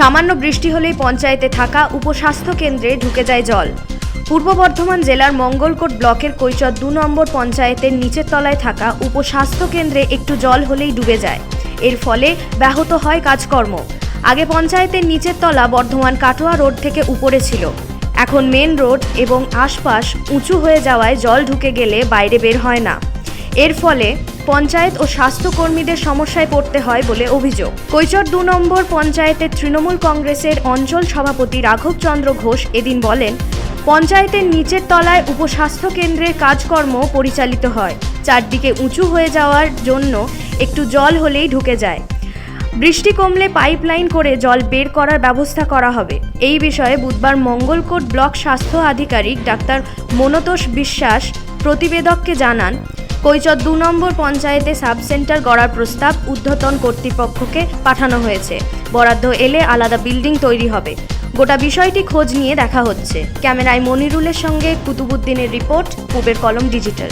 সামান্য বৃষ্টি হলেই পঞ্চায়েতে থাকা উপস্বাস্থ্য কেন্দ্রে ঢুকে যায় জল। পূর্ব বর্ধমান জেলার মঙ্গলকোট ব্লকের কৈচর 2 নম্বর পঞ্চায়েতের নিচের তলায় থাকা উপস্বাস্থ্য কেন্দ্রে একটু জল হলেই ডুবে যায়। এর ফলে ব্যাহত হয় কাজকর্ম। আগে পঞ্চায়েতের নিচের তলা বর্ধমান কাটোয়া রোড থেকে উপরে ছিল। এখন মেন রোড এবং আশপাশ উঁচু হয়ে যাওয়ায় জল ঢুকে গেলে বাইরে বের হয় না। এর ফলে পঞ্চায়েত ও স্বাস্থ্যকর্মীদের সমস্যায় পড়তে হয় বলে অভিযোগ। কৈচর 2 নম্বর পঞ্চায়েতের তৃণমূল কংগ্রেসের অঞ্চল সভাপতি রাঘব চন্দ্র ঘোষ এদিন বলেন, পঞ্চায়েতের নিচের তলায় উপস্বাস্থ্য কেন্দ্রের কাজকর্ম পরিচালিত হয়। চারদিকে উঁচু হয়ে যাওয়ার জন্য একটু জল হলেই ঢুকে যায়। বৃষ্টি কমলে পাইপলাইন করে জল বের করার ব্যবস্থা করা হবে। এই বিষয়ে বুধবার মঙ্গলকোট ব্লক স্বাস্থ্য আধিকারিক ডাক্তার মনতোষ বিশ্বাস প্রতিবেদককে জানান, কৈচর 2 নম্বর পঞ্চায়েতে সাব সেন্টার গড়ার প্রস্তাব ঊর্ধ্বতন কর্তৃপক্ষকে পাঠানো হয়েছে। বরাদ্দ এলে আলাদা বিল্ডিং তৈরি হবে। গোটা বিষয়টি খোঁজ নিয়ে দেখা হচ্ছে। ক্যামেরায় মনিরুলের সঙ্গে কুতুবুদ্দিনের রিপোর্ট, পূবের কলম ডিজিটাল।